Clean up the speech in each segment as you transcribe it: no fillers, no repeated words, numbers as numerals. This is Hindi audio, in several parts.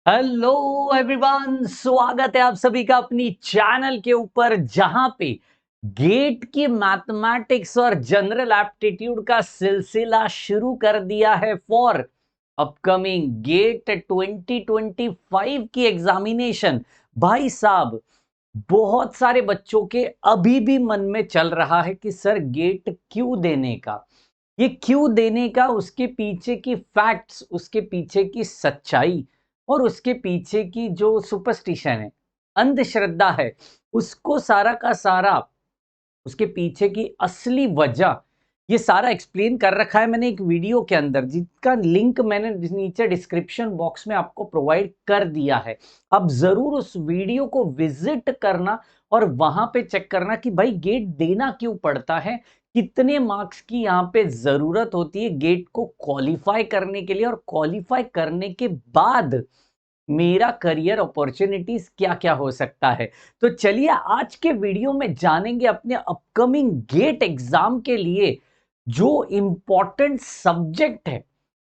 हेलो एवरीवन, स्वागत है आप सभी का अपनी चैनल के ऊपर जहां पे गेट की मैथमेटिक्स और जनरल एप्टीट्यूड का सिलसिला शुरू कर दिया है फॉर अपकमिंग गेट 2025 की एग्जामिनेशन। भाई साहब, बहुत सारे बच्चों के अभी भी मन में चल रहा है कि सर गेट क्यों देने का, ये क्यों देने का, उसके पीछे की फैक्ट्स, उसके पीछे की सच्चाई और उसके पीछे की जो सुपरस्टिशन है, अंधश्रद्धा है, उसको सारा का सारा, उसके पीछे की असली वजह, ये सारा एक्सप्लेन कर रखा है मैंने एक वीडियो के अंदर, जिसका लिंक मैंने नीचे डिस्क्रिप्शन बॉक्स में आपको प्रोवाइड कर दिया है। आप जरूर उस वीडियो को विजिट करना और वहां पे चेक करना कि भाई गेट देना क्यों पड़ता है, कितने मार्क्स की यहाँ पे जरूरत होती है गेट को क्वालिफाई करने के लिए, और क्वालिफाई करने के बाद मेरा करियर अपॉर्चुनिटीज क्या क्या हो सकता है। तो चलिए आज के वीडियो में जानेंगे अपने अपकमिंग गेट एग्जाम के लिए जो इंपॉर्टेंट सब्जेक्ट है,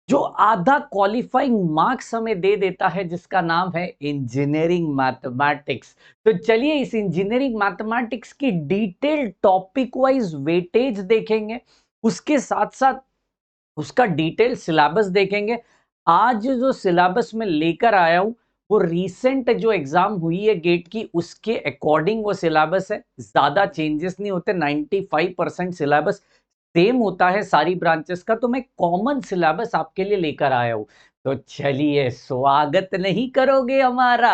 जो आधा क्वालिफाइंग मार्क्स हमें दे देता है, जिसका नाम है इंजीनियरिंग मैथमेटिक्स। तो चलिए इस इंजीनियरिंग मैथमेटिक्स की डिटेल टॉपिक वाइज वेटेज देखेंगे, उसके साथ साथ उसका डिटेल सिलेबस देखेंगे। आज जो सिलेबस में लेकर आया हूं वो रीसेंट जो एग्जाम हुई है गेट की, उसके अकॉर्डिंग वो सिलेबस है। ज्यादा चेंजेस नहीं होते, 95% सिलेबस सेम होता है सारी ब्रांचेस का। तो मैं कॉमन सिलेबस आपके लिए लेकर आया हूं। तो चलिए, स्वागत नहीं करोगे हमारा,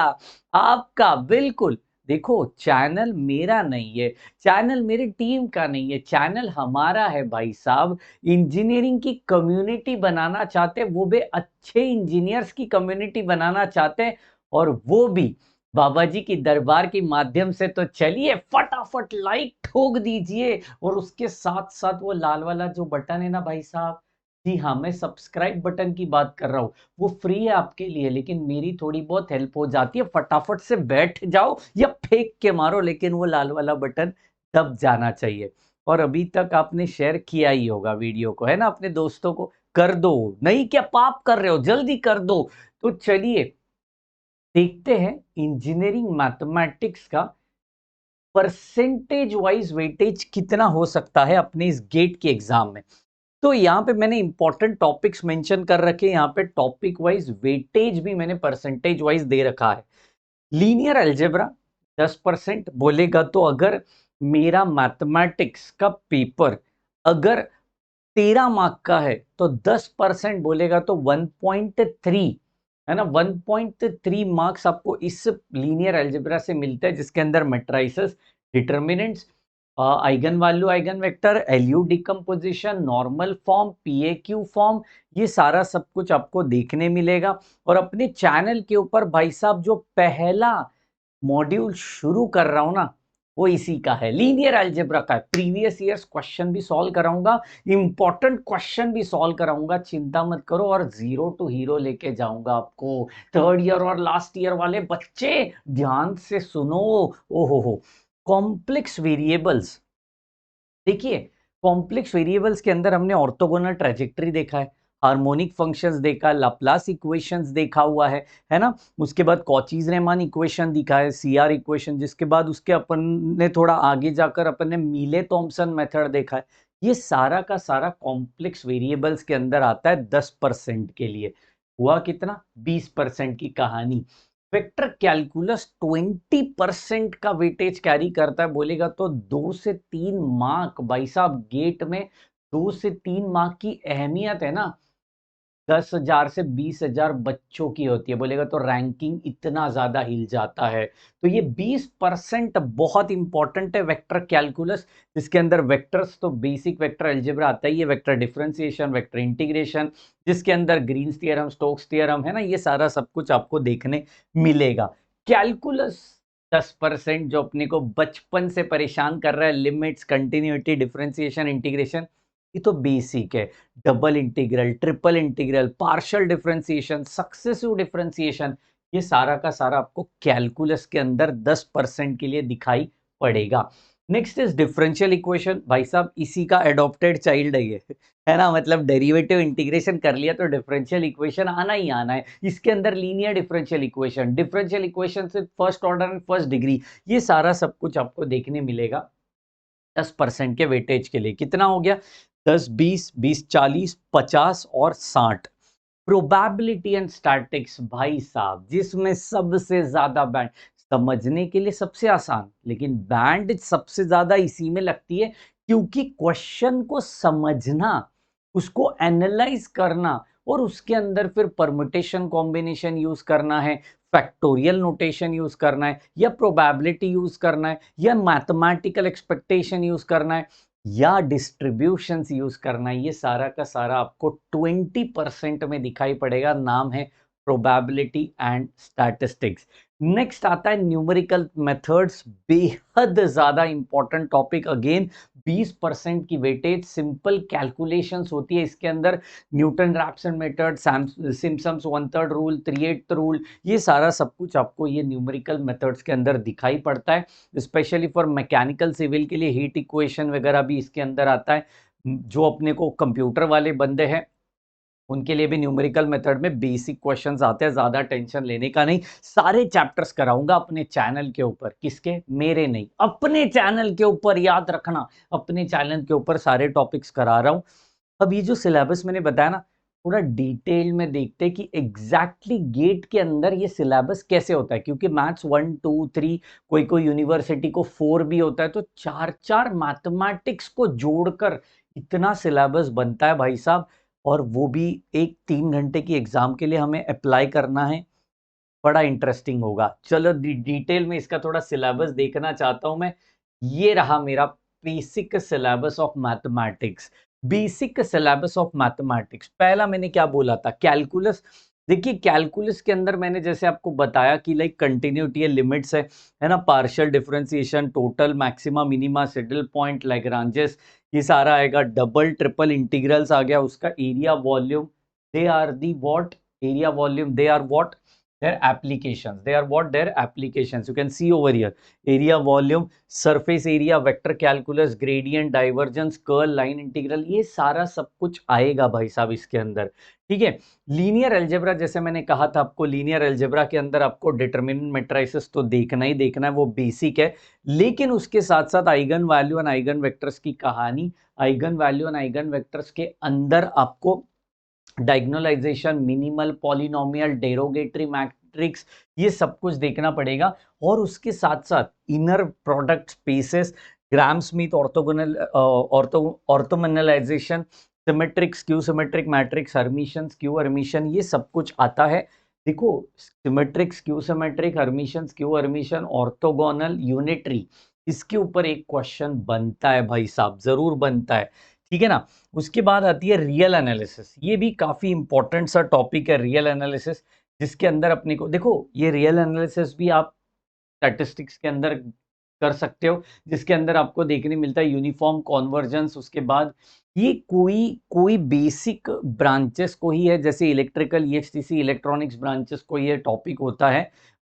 आपका बिल्कुल। देखो, चैनल मेरा नहीं है, चैनल मेरी टीम का नहीं है, चैनल हमारा है भाई साहब। इंजीनियरिंग की कम्युनिटी बनाना चाहते हैं, वो भी अच्छे इंजीनियर्स की कम्युनिटी बनाना चाहते हैं, और वो भी बाबा जी की दरबार के माध्यम से। तो चलिए फटाफट लाइक ठोक दीजिए, और उसके साथ साथ वो लाल वाला जो बटन है ना भाई साहब, जी हाँ, मैं सब्सक्राइब बटन की बात कर रहा हूँ। वो फ्री है आपके लिए, लेकिन मेरी थोड़ी बहुत हेल्प हो जाती है। फटाफट से बैठ जाओ या फेंक के मारो, लेकिन वो लाल वाला बटन दब जाना चाहिए। और अभी तक आपने शेयर किया ही होगा वीडियो को, है ना, अपने दोस्तों को कर दो। नहीं, क्या पाप कर रहे हो, जल्दी कर दो। तो चलिए देखते हैं इंजीनियरिंग मैथमेटिक्स का परसेंटेज वाइज वेटेज कितना हो सकता है अपने इस गेट के एग्जाम में। तो यहाँ पे मैंने इंपॉर्टेंट टॉपिक्स मेंशन कर रखे हैं, यहाँ पे टॉपिक वाइज वेटेज भी मैंने परसेंटेज वाइज दे रखा है। लीनियर अलजेब्रा 10% बोलेगा तो, अगर मेरा मैथमेटिक्स का पेपर अगर 13 मार्क का है तो 10% बोलेगा तो 1.3, है ना, 1.3 मार्क्स आपको इस लीनियर अलजेब्रा से मिलता है, जिसके अंदर matrices, determinants, eigen value, eigen vector, LU decomposition, normal form, PAQ form, ये सारा सब कुछ आपको देखने मिलेगा। और अपने चैनल के ऊपर भाई साहब जो पहला मॉड्यूल शुरू कर रहा हूं ना, वो इसी का है, लीनियर अलजेब्रा का है। प्रीवियस ईयर्स क्वेश्चन भी सॉल्व कराऊंगा, इंपॉर्टेंट क्वेश्चन भी सॉल्व कराऊंगा, चिंता मत करो। और जीरो टू हीरो लेके जाऊंगा आपको। थर्ड ईयर और लास्ट ईयर वाले बच्चे ध्यान से सुनो। ओहो हो, कॉम्प्लेक्स वेरिएबल्स। देखिए, कॉम्प्लेक्स वेरिएबल्स के अंदर हमने ऑर्थोगोनल ट्रेजेक्टरी देखा है, हार्मोनिक फंक्शंस देखा, लाप्लास इक्वेशंस देखा हुआ है ना। उसके बाद कॉचीज रेमान इक्वेशन दिखा है, सीआर इक्वेशन, जिसके बाद उसके अपन ने थोड़ा आगे जाकर अपन ने मीले थॉम्सन मेथड देखा है। ये सारा का सारा कॉम्प्लेक्स वेरिएबल्स के अंदर आता है 10% के लिए। हुआ कितना, 20% की कहानी। वेक्टर कैलकुलस 20% का वेटेज कैरी करता है, बोलेगा तो 2 से 3 मार्क भाई साहब गेट में। 2 से 3 मार्क की अहमियत है ना, 10,000 से 20,000 बच्चों की होती है, बोलेगा तो रैंकिंग इतना ज्यादा हिल जाता है। तो ये 20% बहुत इंपॉर्टेंट है वेक्टर कैलकुलस, जिसके अंदर वेक्टर्स तो बेसिक वेक्टर अलजेब्रा आता ही है, वेक्टर डिफरेंशिएशन, वेक्टर इंटीग्रेशन, जिसके अंदर ग्रीन्स थ्योरम, स्टोक्स थ्योरम, है ना, ये सारा सब कुछ आपको देखने मिलेगा। कैलकुलस 10% जो अपने को बचपन से परेशान कर रहा है, लिमिट्स, कंटिन्यूटी, डिफरेंशिएशन, इंटीग्रेशन, ये तो बेसिक है। Double integral, triple integral, partial differentiation, successive differentiation, ये सारा का सारा आपको कैलकुलस के अंदर 10% के लिए दिखाई पड़ेगा। Next is differential equation. भाई साहब इसी का एडॉप्टेड चाइल्ड है ये, है ना, मतलब डेरिवेटिव इंटीग्रेशन कर लिया तो डिफरेंशियल इक्वेशन आना ही आना है। इसके अंदर लीनियर डिफरेंशियल इक्वेशन से first order and first degree, ये सारा सब कुछ आपको देखने मिलेगा 10% के वेटेज के लिए। कितना हो गया? 10, 20, 20, 40, 50 और 60। प्रोबेबिलिटी एंड स्टैटिक्स भाई साहब, जिसमें सबसे ज्यादा बैंड, समझने के लिए सबसे आसान, लेकिन बैंड सबसे ज्यादा इसी में लगती है, क्योंकि क्वेश्चन को समझना, उसको एनालाइज करना और उसके अंदर फिर परमुटेशन कॉम्बिनेशन यूज करना है, फैक्टोरियल नोटेशन यूज करना है, या प्रोबेबिलिटी यूज करना है, या मैथमेटिकल एक्सपेक्टेशन यूज करना है, या डिस्ट्रीब्यूशंस यूज करना है, ये सारा का सारा आपको 20% में दिखाई पड़ेगा। नाम है प्रोबेबिलिटी एंड स्टैटिस्टिक्स। नेक्स्ट आता है न्यूमेरिकल मेथड्स, बेहद ज्यादा इंपॉर्टेंट टॉपिक। अगेन 20% की वेटेज, सिंपल कैलकुलेशंस होती है इसके अंदर, Newton Raphson method, Simpson's 1/3 rule, 3/8 rule, ये सारा सब कुछ आपको ये न्यूमेरिकल मेथड्स के अंदर दिखाई पड़ता है। स्पेशली फॉर मैकेनिकल सिविल के लिए हीट इक्वेशन वगैरह भी इसके अंदर आता है। जो अपने को कंप्यूटर वाले बंदे हैं उनके लिए भी न्यूमेरिकल मेथड में बेसिक क्वेश्चंस आते हैं, ज्यादा टेंशन लेने का नहीं। सारे चैप्टर्स कराऊंगा अपने चैनल के ऊपर, किसके? मेरे नहीं, अपने चैनल के ऊपर, याद रखना, अपने चैनल के ऊपर सारे टॉपिक्स करा रहा हूं। अब ये जो सिलेबस मैंने बताया ना, थोड़ा डिटेल में देखते हैं कि एग्जैक्टली गेट के अंदर ये सिलेबस कैसे होता है, क्योंकि मैथ्स 1, 2, 3, कोई कोई यूनिवर्सिटी को 4 भी होता है, तो 4 मैथमेटिक्स को जोड़कर इतना सिलेबस बनता है भाई साहब, और वो भी एक 3 घंटे की एग्जाम के लिए हमें अप्लाई करना है। बड़ा इंटरेस्टिंग होगा। चलो डिटेल में इसका थोड़ा सिलेबस देखना चाहता हूं मैं। ये रहा मेरा basic syllabus of mathematics. Basic syllabus of mathematics, पहला मैंने क्या बोला था? कैलकुलस। देखिए कैलकुलस के अंदर मैंने जैसे आपको बताया कि लाइक कंटिन्यूटी है, लिमिट्स है ना, partial differentiation, total, maxima, minima, saddle point, Lagrange's, ये सारा आएगा। डबल ट्रिपल इंटीग्रल्स आ गया, उसका area volume, they are the what, area volume, they are what, their applications, they are what, their applications, you can see over here, area volume, surface area, vector calculus, gradient, divergence, curl, line integral, ये सारा सब कुछ आएगा भाई साहब इसके अंदर। ठीक है, लीनियर अलजेब्रा, जैसे मैंने कहा था आपको, लीनियर अलजेब्रा के अंदर आपको डिटरमिनेंट मैट्रिसेस तो देखना ही देखना है, वो बेसिक है, लेकिन उसके साथ साथ eigen value and eigen vectors की कहानी, eigen value and eigen vectors के अंदर आपको diagonalization, minimal, polynomial, derogatory matrix, ये सब कुछ देखना पड़ेगा। और उसके साथ साथ inner product spaces, Gram Schmidt orthogonal, orthonormalization, symmetric, skew symmetric matrix, Hermitian, skew Hermitian, ये सब कुछ आता है। देखो symmetric, skew symmetric, Hermitian, skew Hermitian, orthogonal, unitary, इसके ऊपर एक क्वेश्चन बनता है भाई साहब, जरूर बनता है। ठीक है ना। उसके बाद आती है रियल एनालिसिस, ये भी काफी इंपॉर्टेंट सा टॉपिक है, रियल एनालिसिस, जिसके अंदर अपने को देखो, ये रियल एनालिसिस भी आप स्टैटिस्टिक्स के अंदर कर सकते हो, जिसके अंदर आपको देखने मिलता है यूनिफॉर्म कॉन्वर्जेंस। उसके बाद ये कोई कोई बेसिक ब्रांचेस को ही है, जैसे इलेक्ट्रिकल, ईएचटीसी, इलेक्ट्रॉनिक्स ब्रांचेस को ये टॉपिक होता है।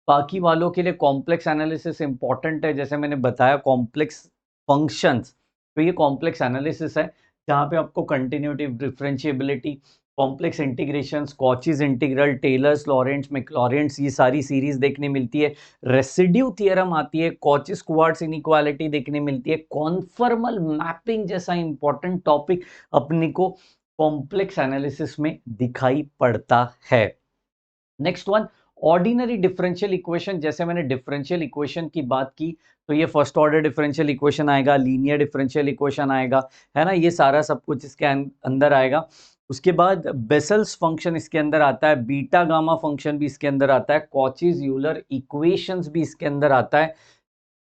बाकी वालों के लिए कॉम्प्लेक्स एनालिसिस इंपॉर्टेंट है, जैसे मैंने बताया कॉम्प्लेक्स फंक्शंस, तो ये कॉम्प्लेक्स एनालिसिस है, जहाँ पे आपको continuity, differentiability, complex integrations, Cauchy's integral, Taylor's, Laurent's, Maclaurin's, ये सारी सीरीज देखने मिलती है। रेसिड्यू थियरम आती है, कॉची स्क्वार्ट्स इनइक्वालिटी देखने मिलती है, कॉन्फॉर्मल मैपिंग जैसा इंपॉर्टेंट टॉपिक अपने को कॉम्प्लेक्स एनालिसिस में दिखाई पड़ता है। Next one, ordinary differential equation. जैसे मैंने डिफरेंशियल इक्वेशन की बात की, तो ये फर्स्ट ऑर्डर डिफरेंशियल इक्वेशन आएगा, लीनियर डिफरेंशियल इक्वेशन आएगा, है ना, ये सारा सब कुछ इसके अंदर आएगा। उसके बाद बेसल्स फंक्शन इसके अंदर आता है, बीटा गामा फंक्शन भी इसके अंदर आता है, कॉचीज यूलर इक्वेशंस भी इसके अंदर आता है,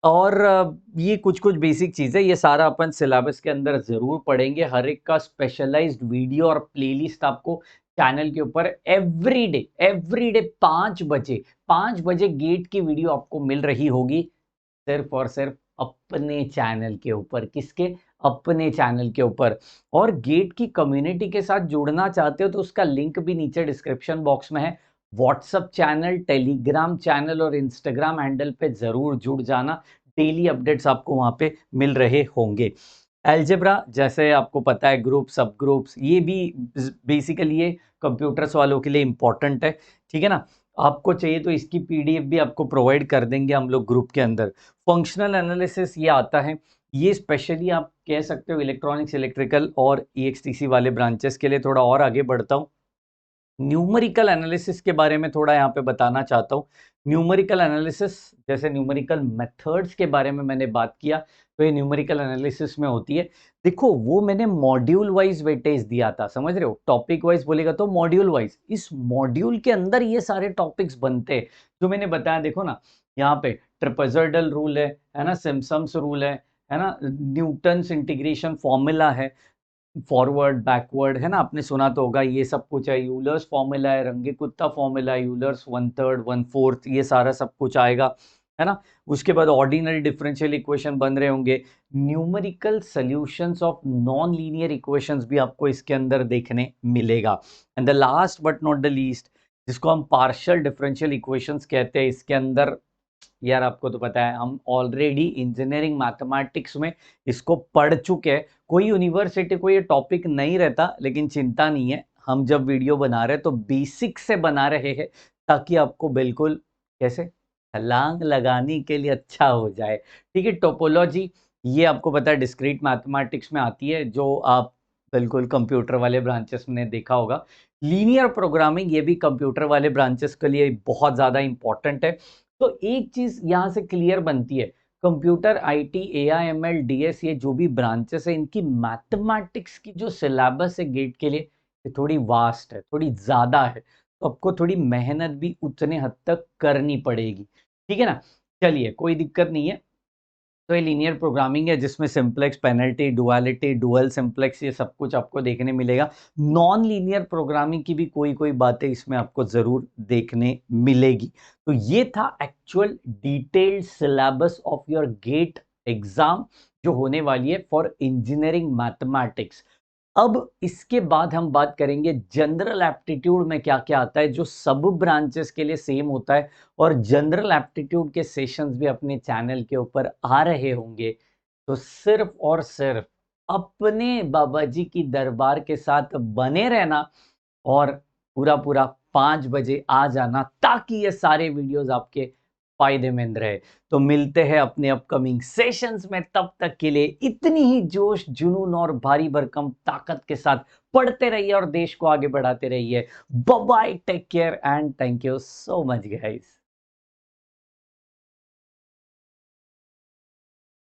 और ये कुछ कुछ बेसिक चीज़ें, ये सारा अपन सिलेबस के अंदर जरूर पढ़ेंगे। हर एक का स्पेशलाइज्ड वीडियो और प्लेलिस्ट आपको चैनल के ऊपर एवरीडे 5 बजे गेट की वीडियो आपको मिल रही होगी, सिर्फ और सिर्फ अपने चैनल के ऊपर। किसके? अपने चैनल के ऊपर। और गेट की कम्युनिटी के साथ जुड़ना चाहते हो तो उसका लिंक भी नीचे डिस्क्रिप्शन बॉक्स में है। व्हाट्सएप चैनल, टेलीग्राम चैनल और इंस्टाग्राम हैंडल पे जरूर जुड़ जाना। डेली अपडेट्स आपको वहाँ पे मिल रहे होंगे। अलजेब्रा जैसे आपको पता है, ग्रुप सब ग्रुप्स, ये भी बेसिकली ये कंप्यूटर्स वालों के लिए इम्पोर्टेंट है, ठीक है ना। आपको चाहिए तो इसकी पीडीएफ भी आपको प्रोवाइड कर देंगे हम लोग ग्रुप के अंदर। फंक्शनल एनालिसिस ये आता है, ये स्पेशली आप कह सकते हो इलेक्ट्रॉनिक्स, इलेक्ट्रिकल और ईएक्सटीसी वाले ब्रांचेस के लिए। थोड़ा और आगे बढ़ता हूँ, न्यूमेरिकल एनालिसिस के बारे में थोड़ा यहाँ पे बताना चाहता हूँ। न्यूमेरिकल एनालिसिस जैसे न्यूमेरिकल मेथड्स के बारे में मैंने बात किया, तो ये न्यूमेरिकल एनालिसिस में होती है। देखो वो मैंने मॉड्यूल वाइज वेटेज दिया था, समझ रहे हो, टॉपिक वाइज बोलेगा तो मॉड्यूल वाइज, इस मॉड्यूल के अंदर ये सारे टॉपिक्स बनते हैं जो मैंने बताया। देखो ना, यहाँ पे ट्रेपेजॉइडल रूल है ना, सिम्पसन्स रूल है ना, न्यूटन्स इंटीग्रेशन फॉर्मूला है, फॉरवर्ड बैकवर्ड, है ना, आपने सुना तो होगा, ये सब कुछ है। यूलर्स फॉर्मूला है, रंगे कुत्ता फॉर्मूला है, यूलर्स 1/3 1/4, ये सारा सब कुछ आएगा, है ना। उसके बाद ऑर्डिनरी डिफरेंशियल इक्वेशन बन रहे होंगे, numerical solutions of non linear equations भी आपको इसके अंदर देखने मिलेगा। And the last but not the least, जिसको हम पार्शियल डिफरेंशियल इक्वेशंस कहते हैं, इसके अंदर यार आपको तो पता है हम ऑलरेडी इंजीनियरिंग मैथमेटिक्स में इसको पढ़ चुके हैं। कोई यूनिवर्सिटी को ये टॉपिक नहीं रहता, लेकिन चिंता नहीं है, हम जब वीडियो बना रहे हैं तो बेसिक से बना रहे हैं, ताकि आपको बिल्कुल कैसे छलांग लगाने के लिए अच्छा हो जाए, ठीक है। टोपोलॉजी ये आपको पता है डिस्क्रीट मैथमेटिक्स में आती है, जो आप बिल्कुल कंप्यूटर वाले ब्रांचेस में देखा होगा। लीनियर प्रोग्रामिंग ये भी कंप्यूटर वाले ब्रांचेस के लिए बहुत ज़्यादा इंपॉर्टेंट है। तो एक चीज यहां से क्लियर बनती है, computer IT, AI, ML, DS, ये जो भी ब्रांचेस है, इनकी मैथमेटिक्स की जो सिलेबस है गेट के लिए, ये थोड़ी वास्ट है, थोड़ी ज्यादा है, तो आपको थोड़ी मेहनत भी उतने हद तक करनी पड़ेगी, ठीक है ना। चलिए कोई दिक्कत नहीं है। तो ये लीनियर प्रोग्रामिंग है जिसमें simplex, penalty, duality, dual simplex, ये सब कुछ आपको देखने मिलेगा। नॉन लीनियर प्रोग्रामिंग की भी कोई कोई बातें इसमें आपको जरूर देखने मिलेगी। तो ये था actual detailed syllabus of your GATE exam जो होने वाली है फॉर इंजीनियरिंग मैथमेटिक्स। अब इसके बाद हम बात करेंगे जनरल एप्टीट्यूड में क्या क्या आता है, जो सब ब्रांचेस के लिए सेम होता है, और जनरल एप्टीट्यूड के सेशंस भी अपने चैनल के ऊपर आ रहे होंगे। तो सिर्फ और सिर्फ अपने बाबा जी की दरबार के साथ बने रहना, और पूरा पूरा 5 बजे आ जाना, ताकि ये सारे वीडियोस आपके फायदेमंद रहे। तो मिलते हैं अपने अपकमिंग सेशंस में, तब तक के लिए इतनी ही जोश, जुनून और भारी भरकम ताकत के साथ पढ़ते रहिए और देश को आगे बढ़ाते रहिए। Bye bye, take care and thank you so much guys.